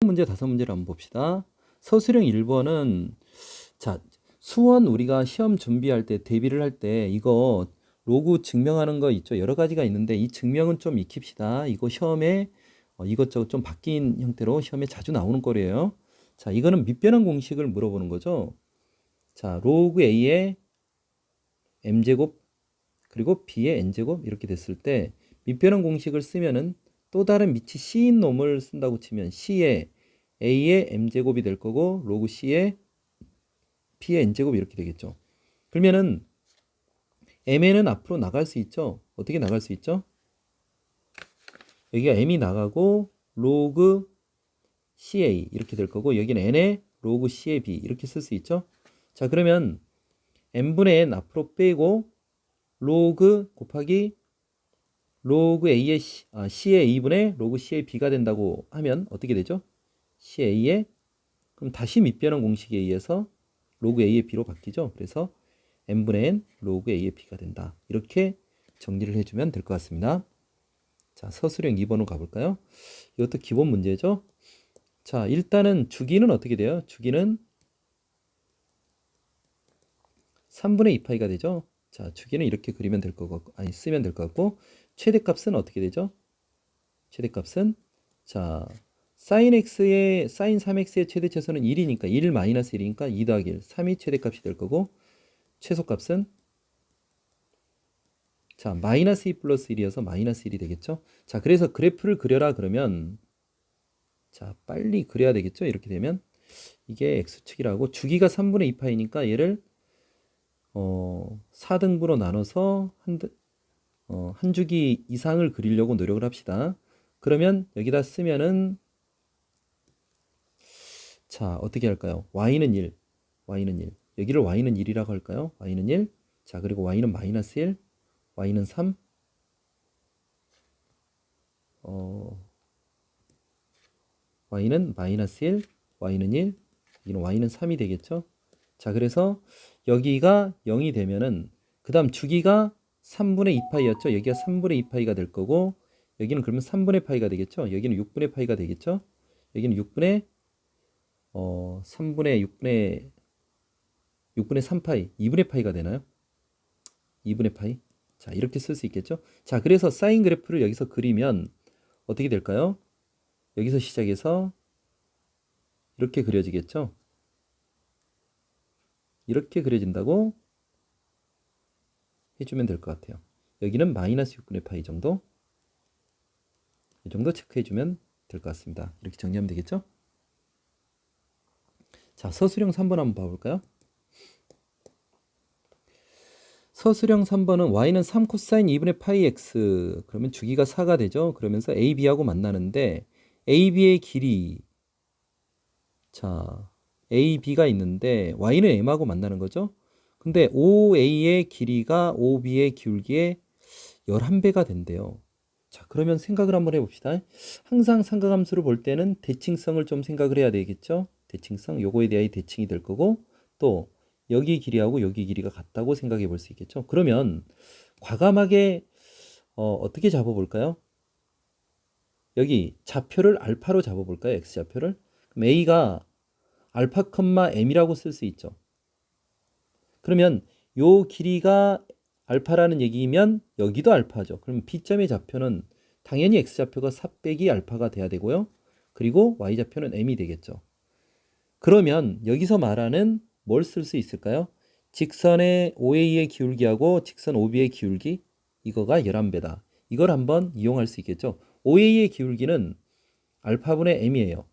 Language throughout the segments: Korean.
문제 5문제를 한번 봅시다. 서술형 1번은 자, 수원 우리가 시험 준비할 때 대비를 할 때 이거 로그 증명하는 거 있죠. 여러 가지가 있는데 이 증명은 좀 익힙시다. 이거 시험에 이것저것 좀 바뀐 형태로 시험에 자주 나오는 거래요. 자, 이거는 밑변환 공식을 물어보는 거죠. 자, 로그 A의 m제곱 그리고 B의 n제곱 이렇게 됐을 때 밑변환 공식을 쓰면은 또 다른 밑이 C인 놈을 쓴다고 치면 C의 A의 m제곱이 될 거고 로그 C의 B의 n제곱이 이렇게 되겠죠. 그러면은 m에는 앞으로 나갈 수 있죠. 어떻게 나갈 수 있죠? 여기가 m이 나가고 로그 CA 이렇게 될 거고 여기는 n의 로그 C의 B 이렇게 쓸 수 있죠. 자, 그러면 n분의 n 앞으로 빼고 로그 곱하기 로그 A의 C의 2분의 로그 C의 B가 된다고 하면 어떻게 되죠? CA의 그럼 다시 밑변환 공식에 의해서 로그 A의 B로 바뀌죠. 그래서 n분의 n 로그 A의 B가 된다. 이렇게 정리를 해주면 될 것 같습니다. 자, 서술형 2번으로 가볼까요? 이것도 기본 문제죠. 자, 일단은 주기는 어떻게 돼요? 주기는 3분의 2파이가 되죠. 자, 주기는 이렇게 그리면 될 것 같고, 아니, 쓰면 될 것 같고, 최대값은 어떻게 되죠? 최대값은, 자, sin x의, sin 3x의 최대차수는 1이니까, 1 마이너스 1이니까 2 더하기 1, 3이 최대값이 될 거고, 최소값은, 자, 마이너스 2 플러스 1이어서 마이너스 1이 되겠죠? 자, 그래서 그래프를 그려라 그러면, 자, 빨리 그려야 되겠죠? 이렇게 되면, 이게 x축이라고, 주기가 3분의 2파이니까 얘를 4등분으로 나눠서 한 주기 이상을 그리려고 노력을 합시다. 그러면 여기다 쓰면은 자, 어떻게 할까요? y는 1, y는 1. 여기를 y는 1이라고 할까요? y는 1. 자, 그리고 y는 마이너스 1, y는 3. y는 마이너스 1, y는 1, 여기는 y는 3이 되겠죠? 자, 그래서 여기가 0이 되면은 그 다음 주기가 3분의 2파이였죠. 여기가 3분의 2파이가 될 거고 여기는 그러면 3분의 파이가 되겠죠. 여기는 6분의 파이가 되겠죠. 여기는 6분의 3파이, 2분의 파이가 되나요? 2분의 파이. 자, 이렇게 쓸 수 있겠죠. 자, 그래서 사인 그래프를 여기서 그리면 어떻게 될까요? 여기서 시작해서 이렇게 그려지겠죠. 이렇게 그려진다고 해주면 될 것 같아요. 여기는 마이너스 6분의 파이 정도, 이 정도 체크해주면 될 것 같습니다. 이렇게 정리하면 되겠죠? 자, 서술형 3번 한번 봐볼까요? 서술형 3번은 y는 3 코사인 2분의 파이 x, 그러면 주기가 4가 되죠? 그러면서 ab하고 만나는데 ab의 길이, 자, ab가 있는데 y는 m하고 만나는 거죠? 근데 oa의 길이가 ob의 기울기의 11배가 된대요. 자, 그러면 생각을 한번 해봅시다. 항상 삼각함수를 볼 때는 대칭성을 좀 생각을 해야 되겠죠? 대칭성, 요거에 대하여 대칭이 될 거고, 또 여기 길이하고 여기 길이가 같다고 생각해 볼 수 있겠죠? 그러면 과감하게 어떻게 잡아볼까요? 여기 좌표를 알파로 잡아볼까요? x좌표를? 그럼 a가 알파, m이라고 쓸 수 있죠. 그러면 요 길이가 알파라는 얘기면 여기도 알파죠. 그럼 B점의 좌표는 당연히 X좌표가 4 빼기 알파가 돼야 되고요. 그리고 Y좌표는 M이 되겠죠. 그러면 여기서 말하는 뭘 쓸 수 있을까요? 직선의 OA의 기울기하고 직선 OB의 기울기, 이거가 11배다. 이걸 한번 이용할 수 있겠죠. OA의 기울기는 알파분의 M이에요.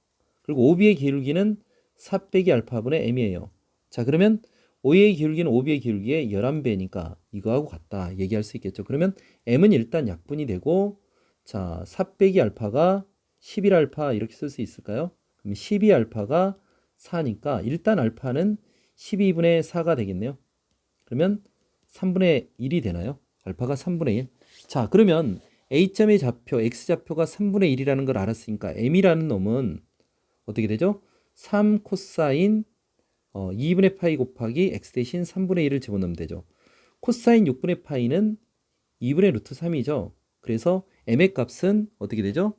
그리고 OB의 기울기는 4 빼기 알파분의 M이에요. 자, 그러면 OA의 기울기는 OB의 기울기의 11배니까 이거하고 같다 얘기할 수 있겠죠. 그러면 M은 일단 약분이 되고, 자, 4 빼기 알파가 11알파 이렇게 쓸 수 있을까요? 그럼 12알파가 4니까 일단 알파는 12분의 4가 되겠네요. 그러면 3분의 1이 되나요? 알파가 3분의 1. 자, 그러면 A점의 좌표, X좌표가 3분의 1이라는 걸 알았으니까 M이라는 놈은 어떻게 되죠? 3 코사인 2분의 파이 곱하기 x 대신 3분의 1을 집어넣으면 되죠. 코사인 6분의 파이는 2분의 루트 3이죠. 그래서 m의 값은 어떻게 되죠?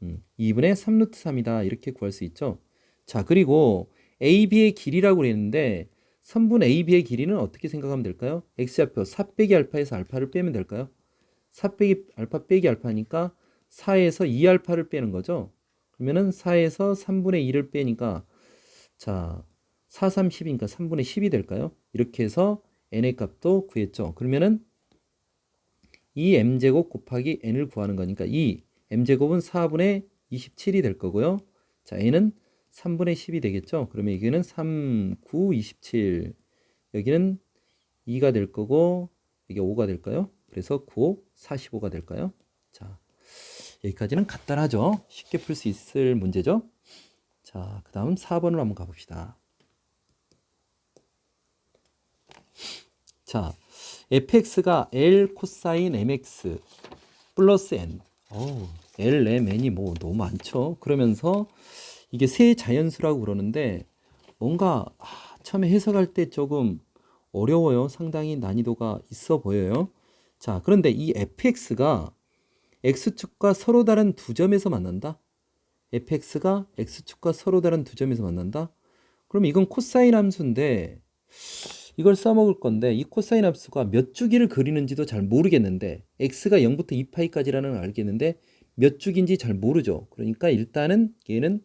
2분의 3루트 3이다. 이렇게 구할 수 있죠. 자, 그리고 AB의 길이라고 그랬는데 선분 AB의 길이는 어떻게 생각하면 될까요? X좌표 4 빼기 알파에서 알파를 빼면 될까요? 4 빼기 알파 빼기 알파니까 4에서 2알파를 빼는 거죠. 그러면은 4에서 3분의 2를 빼니까 자, 4, 3, 10이니까 3분의 10이 될까요? 이렇게 해서 n의 값도 구했죠. 그러면은 2m제곱 곱하기 n을 구하는 거니까 이 m제곱은 4분의 27이 될 거고요. 자, n은 3분의 10이 되겠죠. 그러면 여기는 3, 9, 27. 여기는 2가 될 거고 이게 5가 될까요? 그래서 9, 45가 될까요? 자, 여기까지는 간단하죠. 쉽게 풀 수 있을 문제죠. 자, 그 다음 4번으로 한번 가봅시다. 자, fx가 L 코사인 mx 플러스 n. L, M, N이 뭐 너무 많죠. 그러면서 이게 세 자연수라고 그러는데 뭔가 처음에 해석할 때 조금 어려워요. 상당히 난이도가 있어 보여요. 자, 그런데 이 fx가 x축과 서로 다른 두 점에서 만난다. fx가 x축과 서로 다른 두 점에서 만난다. 그럼 이건 코사인 함수인데 이걸 써먹을 건데 이 코사인 함수가 몇 주기를 그리는지도 잘 모르겠는데 x가 0부터 2파이까지라는 걸 알겠는데 몇 주기인지 잘 모르죠. 그러니까 일단은 얘는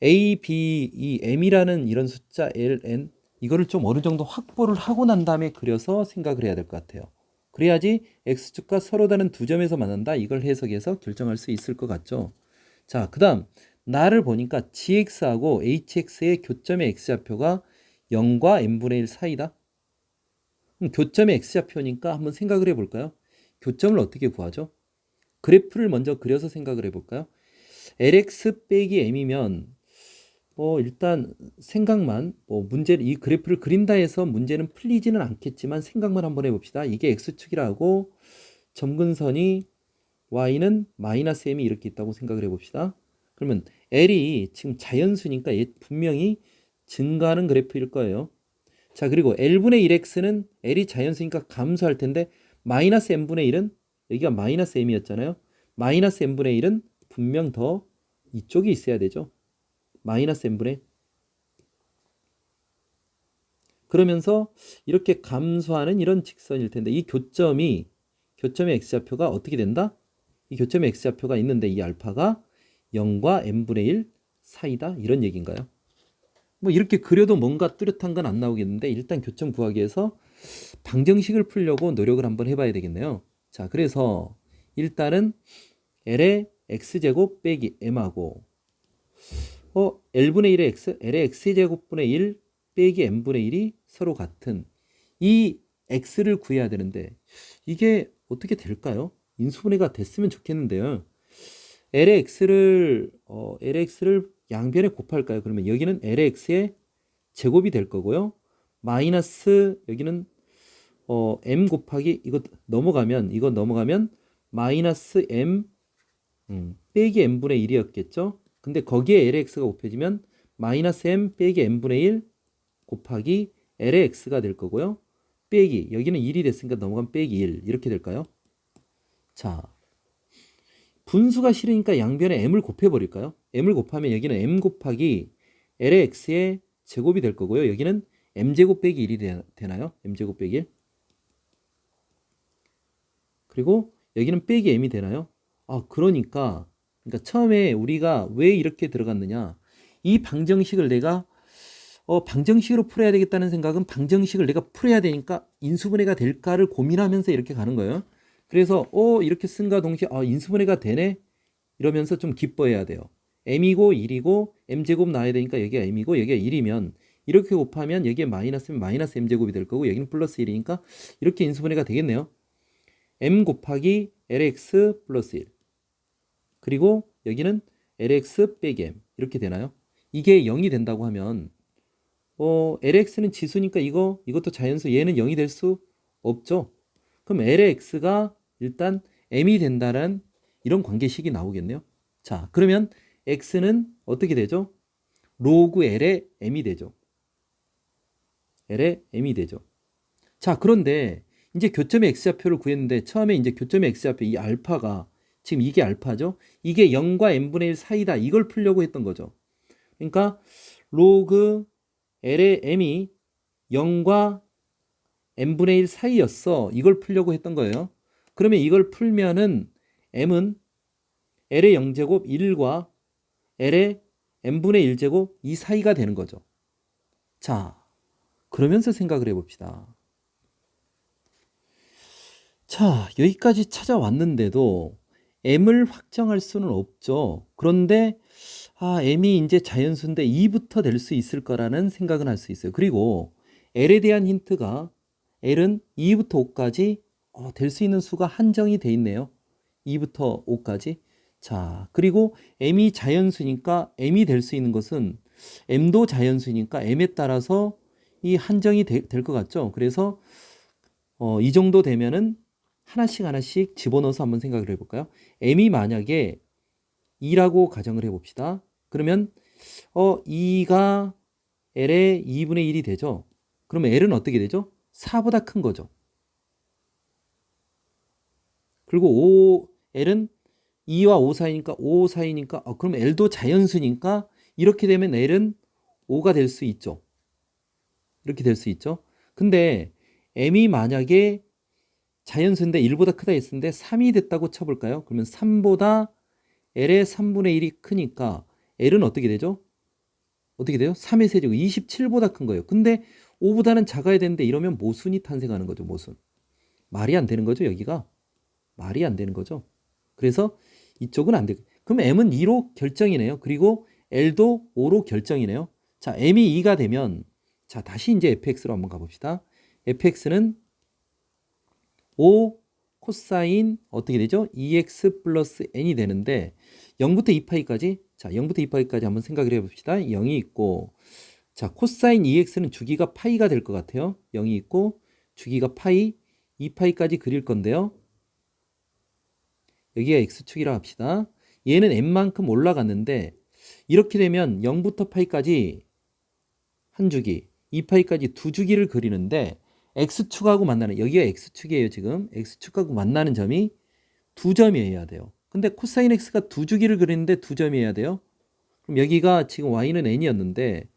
a, b, 이 m이라는 이런 숫자 l, n 이거를 좀 어느 정도 확보를 하고 난 다음에 그려서 생각을 해야 될 것 같아요. 그래야지 x축과 서로 다른 두 점에서 만난다 이걸 해석해서 결정할 수 있을 것 같죠. 자, 그 다음 나를 보니까 gx하고 hx의 교점의 x좌표가 0과 n분의 1 사이다. 그럼 교점의 x좌표니까 한번 생각을 해볼까요? 교점을 어떻게 구하죠? 그래프를 먼저 그려서 생각을 해볼까요? lx 빼기 m이면 일단 생각만 문제를 이 그래프를 그린다 해서 문제는 풀리지는 않겠지만 생각만 한번 해봅시다. 이게 x축이라고 점근선이 y는 마이너스 m이 이렇게 있다고 생각을 해봅시다. 그러면 l이 지금 자연수니까 얘 분명히 증가하는 그래프일 거예요. 자, 그리고 L분의 1x는 L이 자연수니까 감소할 텐데 마이너스 n분의 1은 여기가 마이너스 m이었잖아요. 마이너스 n분의 1은 분명 더 이쪽이 있어야 되죠. 마이너스 n분의 그러면서 이렇게 감소하는 이런 직선일 텐데 이 교점의 x좌표가 어떻게 된다? 이 교점의 x좌표가 있는데 이 알파가 0과 n분의 1 사이다 이런 얘기인가요? 뭐 이렇게 그려도 뭔가 뚜렷한 건 안 나오겠는데 일단 교점 구하기 위해서 방정식을 풀려고 노력을 한번 해봐야 되겠네요. 자, 그래서 일단은 L의 x제곱 빼기 m하고 L분의 1의 x, L의 x제곱분의 1 빼기 m분의 1이 서로 같은 이 x를 구해야 되는데 이게 어떻게 될까요? 인수분해가 됐으면 좋겠는데요. LX를 양변에 곱할까요? 그러면 여기는 LX의 제곱이 될 거고요. 마이너스 여기는 m 곱하기 이거 넘어가면 마이너스 m 빼기 m분의 1이었겠죠? 근데 거기에 LX가 곱해지면 마이너스 m 빼기 m분의 1 곱하기 LX가 될 거고요. 빼기 여기는 1이 됐으니까 넘어가면 빼기 1 이렇게 될까요? 자, 분수가 싫으니까 양변에 m을 곱해버릴까요? m을 곱하면 여기는 m 곱하기 lx의 제곱이 될 거고요. 여기는 m제곱 빼기 1이 되나요? m제곱 빼기 1. 그리고 여기는 빼기 m이 되나요? 그러니까 처음에 우리가 왜 이렇게 들어갔느냐. 이 방정식을 내가 방정식으로 풀어야 되겠다는 생각은 방정식을 내가 풀어야 되니까 인수분해가 될까를 고민하면서 이렇게 가는 거예요. 그래서 이렇게 쓴과 동시에 인수분해가 되네 이러면서 좀 기뻐해야 돼요. m이고 1이고 m제곱 나와야 되니까 여기가 m이고 여기가 1이면 이렇게 곱하면 여기에 마이너스면 마이너스 m제곱이 될 거고 여기는 플러스 1이니까 이렇게 인수분해가 되겠네요. m 곱하기 lx 플러스 1 그리고 여기는 lx 빼기 m 이렇게 되나요? 이게 0이 된다고 하면 lx는 지수니까 이것도 자연수 얘는 0이 될 수 없죠. 그럼 lx가 일단 m이 된다는 이런 관계식이 나오겠네요. 자, 그러면 x는 어떻게 되죠? 로그 l의 m이 되죠. l의 m이 되죠. 자, 그런데 이제 교점의 x좌표를 구했는데 처음에 이제 교점의 x좌표 이 알파가 지금 이게 알파죠. 이게 0과 n분의 1 사이다. 이걸 풀려고 했던 거죠. 그러니까 로그 L의 m이 0과 n분의 1 사이였어. 이걸 풀려고 했던 거예요. 그러면 이걸 풀면은 m은 L의 0제곱 1과 L의 n분의 1제곱 이 사이가 되는 거죠. 자, 그러면서 생각을 해봅시다. 자, 여기까지 찾아왔는데도 m을 확정할 수는 없죠. 그런데 m이 이제 자연수인데 2부터 될 수 있을 거라는 생각은 할 수 있어요. 그리고 L에 대한 힌트가 L은 2부터 5까지 될 수 있는 수가 한정이 돼 있네요. 2부터 5까지. 자, 그리고 m이 자연수니까 m이 될 수 있는 것은 m도 자연수니까 m에 따라서 이 한정이 될 것 같죠. 그래서 이 정도 되면은 하나씩 집어넣어서 한번 생각을 해볼까요? m이 만약에 2라고 가정을 해봅시다. 그러면 2가 L의 2분의 1이 되죠. 그러면 L은 어떻게 되죠? 4보다 큰 거죠. 그리고 L은 2와 5 사이니까 5 사이니까 그럼 L도 자연수니까 이렇게 되면 L은 5가 될 수 있죠. 이렇게 될 수 있죠. 근데 M이 만약에 자연수인데 1보다 크다 했는데 3이 됐다고 쳐볼까요? 그러면 3보다 L의 3분의 1이 크니까 L은 어떻게 되죠? 어떻게 돼요? 3의 세제곱 27보다 큰 거예요. 근데 5보다는 작아야 되는데 이러면 모순이 탄생하는 거죠. 모순. 말이 안 되는 거죠. 여기가. 말이 안 되는 거죠. 그래서 이쪽은 안 돼. 그럼 M은 2로 결정이네요. 그리고 L도 5로 결정이네요. 자, M이 2가 되면 자, 다시 이제 fx로 한번 가봅시다. fx는 5 코사인 어떻게 되죠? 2x 플러스 n이 되는데 0부터 2파이까지 자 0부터 2파이까지 한번 생각을 해봅시다. 0이 있고 자 코사인 2x는 주기가 파이가 될 것 같아요. 0이 있고 주기가 파이 2파이까지 그릴 건데요. 여기가 x축이라 합시다. 얘는 n만큼 올라갔는데 이렇게 되면 0부터 파이까지 한 주기 2파이까지 두 주기를 그리는데 x축하고 만나는 여기가 x축이에요. 지금 x축하고 만나는 점이 두 점이어야 돼요. 근데 코사인 x가 두 주기를 그리는데 두 점이어야 돼요. 그럼 여기가 지금 y는 n이었는데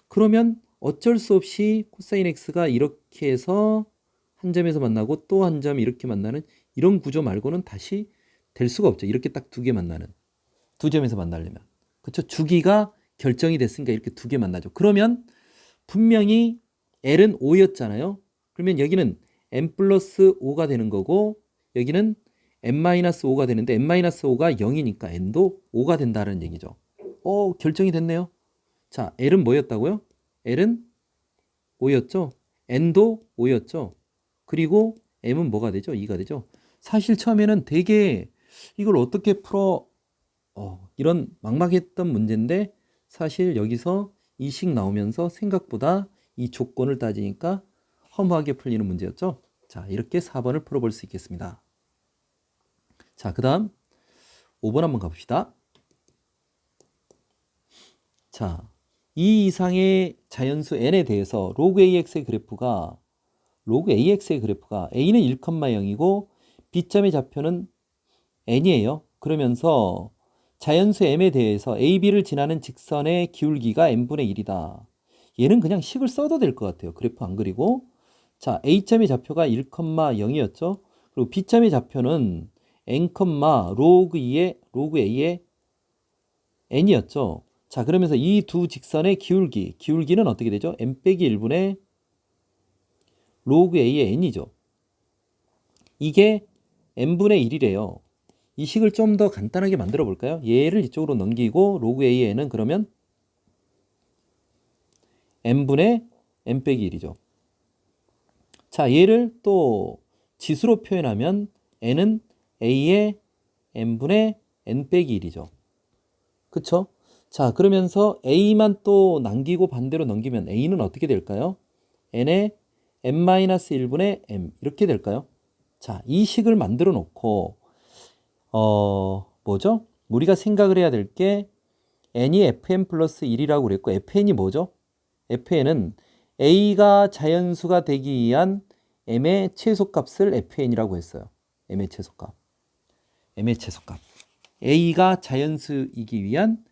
그러면 어쩔 수 없이 코사인 x가 이렇게 해서 한 점에서 만나고 또 한 점 이렇게 만나는 이런 구조 말고는 다시 될 수가 없죠. 이렇게 딱 두 개 만나는 두 점에서 만나려면 그렇죠. 주기가 결정이 됐으니까 이렇게 두 개 만나죠. 그러면 분명히 L은 5였잖아요. 그러면 여기는 n 플러스 5가 되는 거고 여기는 n-5가 되는데 n-5가 0이니까 n도 5가 된다는 얘기죠. 결정이 됐네요. 자, L은 뭐였다고요? L은 5였죠. n도 5였죠. 그리고 m은 뭐가 되죠? 2가 되죠. 사실 처음에는 되게 이걸 어떻게 풀어 이런 막막했던 문제인데 사실 여기서 이 식 나오면서 생각보다 이 조건을 따지니까 허무하게 풀리는 문제였죠. 자, 이렇게 4번을 풀어볼 수 있겠습니다. 자, 그 다음 5번 한번 가봅시다. 자, 이 이상의 자연수 n에 대해서 로그 ax의 그래프가 a는 1,0이고 b점의 좌표는 n이에요. 그러면서 자연수 m에 대해서 ab를 지나는 직선의 기울기가 n분의 1이다. 얘는 그냥 식을 써도 될 것 같아요. 그래프 안 그리고. 자, a점의 좌표가 1,0이었죠. 그리고 b점의 좌표는 n, 로그 a의 n이었죠. 자, 그러면서 이 두 직선의 기울기는 어떻게 되죠? n 빼기 1분의 로그 a의 n이죠. 이게 n분의 1이래요. 이 식을 좀 더 간단하게 만들어 볼까요? 얘를 이쪽으로 넘기고 로그 a의 n은 그러면 n분의 n 빼기 1이죠. 자, 얘를 또 지수로 표현하면 n은 a의 n분의 n 빼기 1이죠. 그쵸? 자, 그러면서 a만 또 남기고 반대로 넘기면 a는 어떻게 될까요? n의 n-1분의 m 이렇게 될까요? 자, 이 식을 만들어 놓고 뭐죠? 우리가 생각을 해야 될 게 n이 fn 플러스 1이라고 그랬고 fn이 뭐죠? fn은 a가 자연수가 되기 위한 m의 최소값을 fn이라고 했어요. m의 최소값. m의 최소값. a가 자연수이기 위한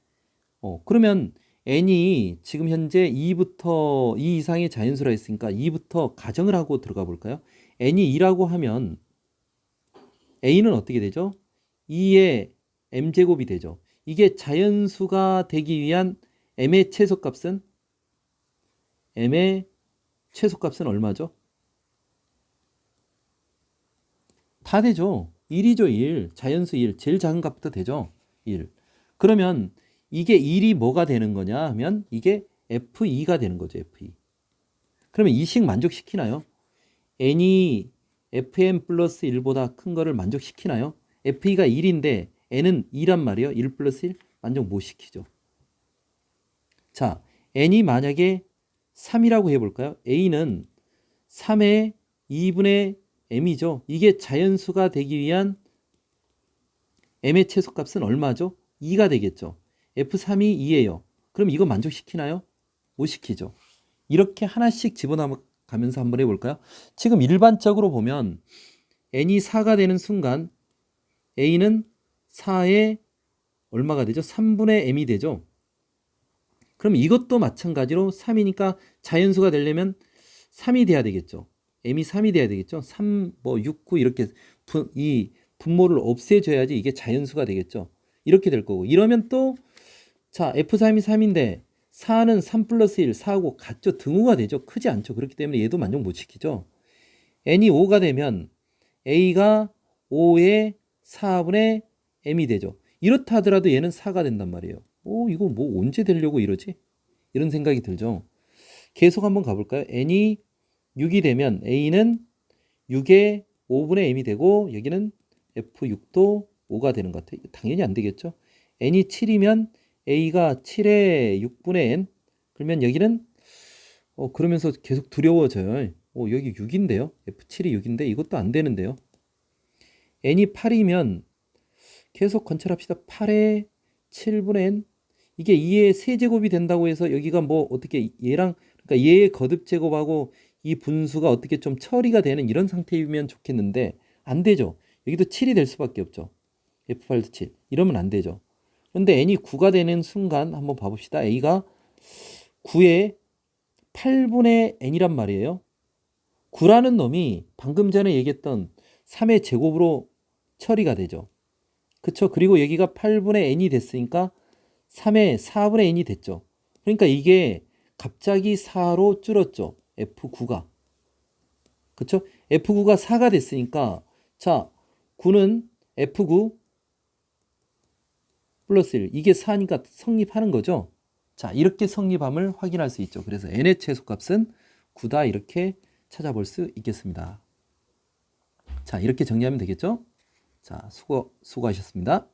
그러면 n이 지금 현재 2부터 2 이상의 자연수라 했으니까 2부터 가정을 하고 들어가 볼까요? n이 2라고 하면 a는 어떻게 되죠? 2의 m제곱이 되죠. 이게 자연수가 되기 위한 m의 최소값은 얼마죠? 다 되죠. 1이죠, 1. 자연수 1. 제일 작은 값부터 되죠. 1. 그러면 이게 1이 뭐가 되는 거냐 하면 이게 F2가 되는 거죠, F2. 그러면 이 식 만족시키나요? n이 fn 플러스 1보다 큰 거를 만족시키나요? f2가 1인데 n은 2란 말이에요. 1 플러스 1 만족 못 시키죠. 자, n이 만약에 3이라고 해볼까요? a는 3의 2분의 m이죠. 이게 자연수가 되기 위한 m의 최소값은 얼마죠? 2가 되겠죠. f3이 2예요. 그럼 이거 만족시키나요? 못 시키죠. 이렇게 하나씩 집어넣으면서 한번 해볼까요? 지금 일반적으로 보면 n이 4가 되는 순간 a는 4의 얼마가 되죠? 3분의 m이 되죠. 그럼 이것도 마찬가지로 3이니까 자연수가 되려면 3이 돼야 되겠죠. m이 3이 돼야 되겠죠. 3, 6, 9 이렇게 이 분모를 없애줘야지 이게 자연수가 되겠죠. 이렇게 될 거고. 이러면 또 자, f3이 3인데 4는 3 플러스 1, 4하고 같죠. 등호가 되죠. 크지 않죠. 그렇기 때문에 얘도 만족 못 시키죠. n이 5가 되면 a가 5의 4분의 m이 되죠. 이렇다 하더라도 얘는 4가 된단 말이에요. 이거 뭐 언제 되려고 이러지? 이런 생각이 들죠. 계속 한번 가볼까요? n이 6이 되면 a는 6의 5분의 m이 되고 여기는 f6도 5가 되는 것 같아요. 당연히 안 되겠죠. n이 7이면 a가 7의 6분의 n 그러면 여기는 그러면서 계속 두려워져요. 여기 6인데요. f7이 6인데 이것도 안 되는데요. n이 8이면 계속 관찰합시다. 8의 7분의 n 이게 2의 세제곱이 된다고 해서 여기가 뭐 어떻게 얘랑 그러니까 얘의 거듭 제곱하고 이 분수가 어떻게 좀 처리가 되는 이런 상태이면 좋겠는데 안 되죠. 여기도 7이 될 수밖에 없죠. f8도 7 이러면 안 되죠. 그런데 n이 9가 되는 순간 한번 봐봅시다. a가 9의 8분의 n이란 말이에요. 9라는 놈이 방금 전에 얘기했던 3의 제곱으로 처리가 되죠. 그쵸? 그리고 여기가 8분의 n이 됐으니까 3의 4분의 n이 됐죠. 그러니까 이게 갑자기 4로 줄었죠. F9가. 그쵸? F9가 4가 됐으니까 자, 9는 F9 플러스 1. 이게 4니까 성립하는 거죠. 자, 이렇게 성립함을 확인할 수 있죠. 그래서 n의 최소값은 9다 이렇게 찾아볼 수 있겠습니다. 자, 이렇게 정리하면 되겠죠? 자, 수고하셨습니다.